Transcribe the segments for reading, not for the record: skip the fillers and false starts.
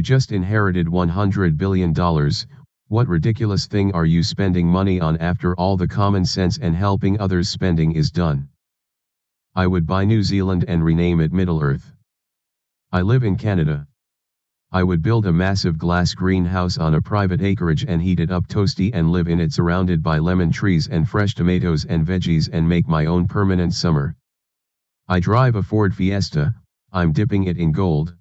just inherited $100 billion, what ridiculous thing are you spending money on after all the common sense and helping others spending is done? I would buy New Zealand and rename it Middle-earth. I live in Canada. I would build a massive glass greenhouse on a private acreage and heat it up toasty and live in it surrounded by lemon trees and fresh tomatoes and veggies and make my own permanent summer. I drive a Ford Fiesta, I'm dipping it in gold.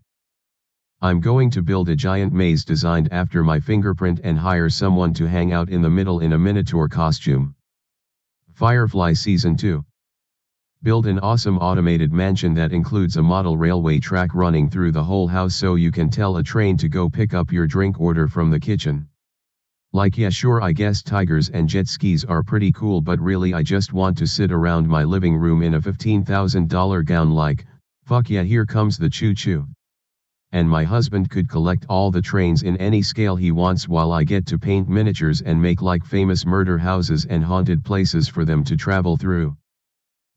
I'm going to build a giant maze designed after my fingerprint and hire someone to hang out in the middle in a Minotaur costume. Firefly Season 2. Build an awesome automated mansion that includes a model railway track running through the whole house so you can tell a train to go pick up your drink order from the kitchen. Like yeah sure I guess tigers and jet skis are pretty cool but really I just want to sit around my living room in a $15,000 gown like, fuck yeah here comes the choo-choo. And my husband could collect all the trains in any scale he wants while I get to paint miniatures and make like famous murder houses and haunted places for them to travel through.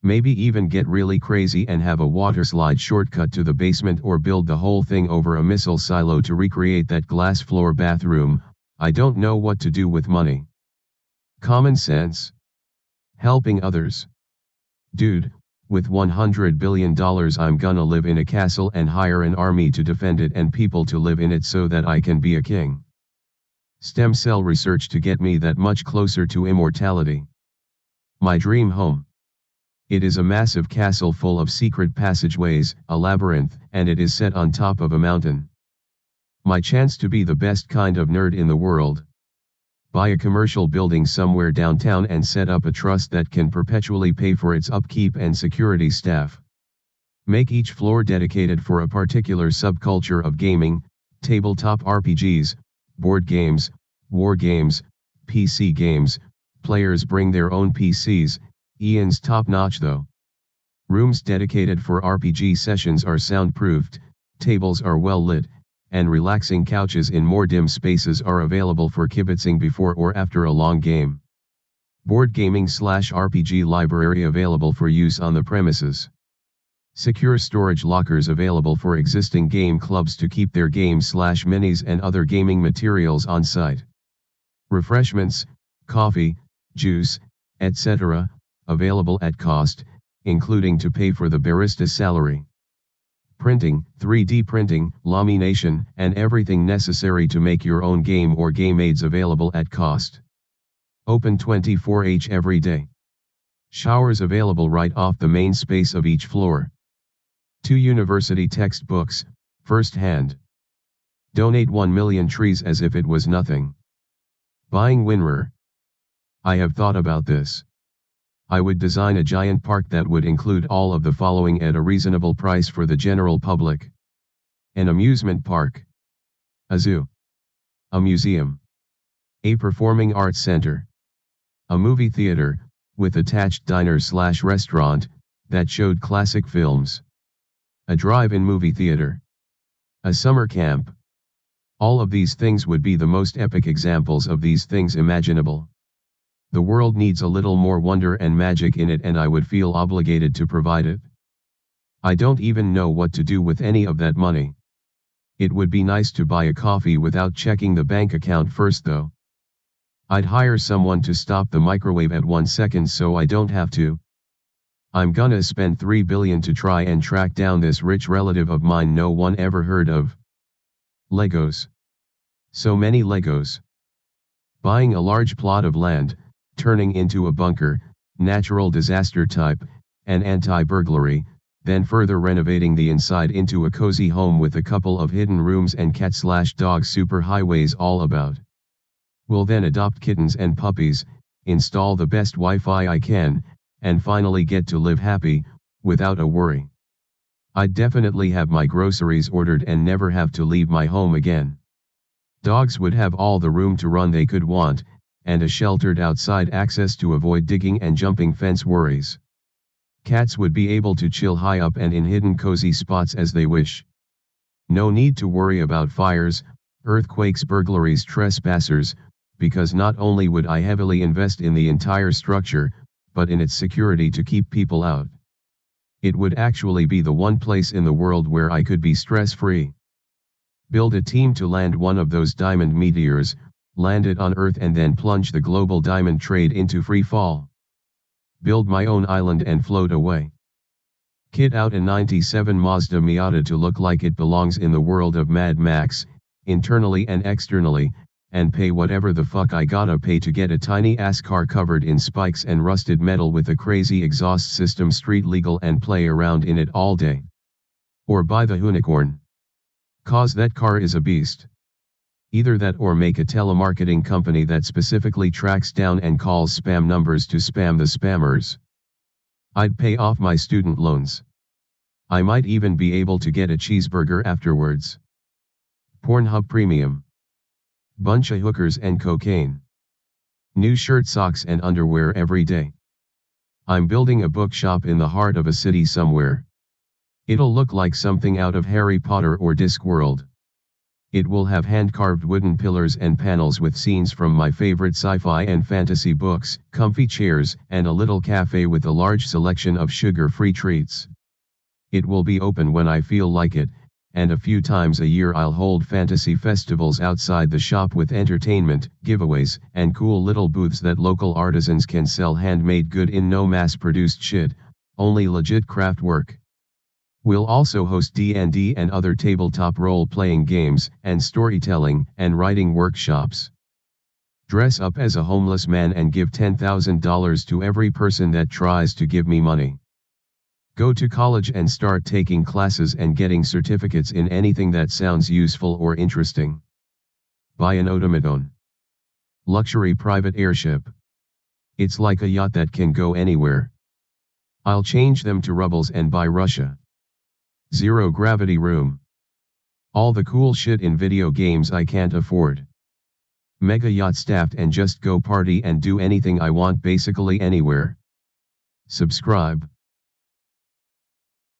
Maybe even get really crazy and have a waterslide shortcut to the basement or build the whole thing over a missile silo to recreate that glass floor bathroom. I don't know what to do with money. Common sense. Helping others. Dude, with $100 billion I'm gonna live in a castle and hire an army to defend it and people to live in it so that I can be a king. Stem cell research to get me that much closer to immortality. My dream home. It is a massive castle full of secret passageways, a labyrinth, and it is set on top of a mountain. My chance to be the best kind of nerd in the world. Buy a commercial building somewhere downtown and set up a trust that can perpetually pay for its upkeep and security staff. Make each floor dedicated for a particular subculture of gaming, tabletop RPGs, board games, war games, PC games. Players bring their own PCs. Ian's top-notch though. Rooms dedicated for RPG sessions are soundproofed, tables are well lit, and relaxing couches in more dim spaces are available for kibitzing before or after a long game. Board gaming/RPG library available for use on the premises. Secure storage lockers available for existing game clubs to keep their games/minis and other gaming materials on site. Refreshments, coffee, juice, etc. available at cost, including to pay for the barista's salary. Printing, 3D printing, lamination, and everything necessary to make your own game or game aids available at cost. Open 24h every day. Showers available right off the main space of each floor. 2 university textbooks, first hand. Donate 1 million trees as if it was nothing. Buying WinRAR. I have thought about this. I would design a giant park that would include all of the following at a reasonable price for the general public. An amusement park. A zoo. A museum. A performing arts center. A movie theater, with attached diner/restaurant, that showed classic films. A drive-in movie theater. A summer camp. All of these things would be the most epic examples of these things imaginable. The world needs a little more wonder and magic in it and I would feel obligated to provide it. I don't even know what to do with any of that money. It would be nice to buy a coffee without checking the bank account first though. I'd hire someone to stop the microwave at 1 second so I don't have to. I'm gonna spend $3 billion to try and track down this rich relative of mine no one ever heard of. Legos. So many Legos. Buying a large plot of land, turning into a bunker, natural disaster type, and anti-burglary, then further renovating the inside into a cozy home with a couple of hidden rooms and cat/dog superhighways all about. Will then adopt kittens and puppies, install the best Wi-Fi I can, and finally get to live happy, without a worry. I'd definitely have my groceries ordered and never have to leave my home again. Dogs would have all the room to run they could want, and a sheltered outside access to avoid digging and jumping fence worries. Cats would be able to chill high up and in hidden cozy spots as they wish. No need to worry about fires, earthquakes, burglaries, trespassers, because not only would I heavily invest in the entire structure, but in its security to keep people out. It would actually be the one place in the world where I could be stress-free. Build a team to land one of those diamond meteors, land it on Earth and then plunge the global diamond trade into free fall. Build my own island and float away. Kit out a 97 Mazda Miata to look like it belongs in the world of Mad Max, internally and externally, and pay whatever the fuck I gotta pay to get a tiny ass car covered in spikes and rusted metal with a crazy exhaust system street legal and play around in it all day. Or buy the unicorn. Cause that car is a beast. Either that or make a telemarketing company that specifically tracks down and calls spam numbers to spam the spammers. I'd pay off my student loans. I might even be able to get a cheeseburger afterwards. Pornhub Premium. Bunch of hookers and cocaine. New shirt, socks and underwear every day. I'm building a bookshop in the heart of a city somewhere. It'll look like something out of Harry Potter or Discworld. It will have hand-carved wooden pillars and panels with scenes from my favorite sci-fi and fantasy books, comfy chairs, and a little cafe with a large selection of sugar-free treats. It will be open when I feel like it, and a few times a year I'll hold fantasy festivals outside the shop with entertainment, giveaways, and cool little booths that local artisans can sell handmade good in, no mass-produced shit, only legit craft work. We'll also host D&D and other tabletop role-playing games, and storytelling and writing workshops. Dress up as a homeless man and give $10,000 to every person that tries to give me money. Go to college and start taking classes and getting certificates in anything that sounds useful or interesting. Buy an automaton. Luxury private airship. It's like a yacht that can go anywhere. I'll change them to rubbles and buy Russia. Zero gravity room. All the cool shit in video games I can't afford. Mega yacht staffed and just go party and do anything I want basically anywhere. Subscribe.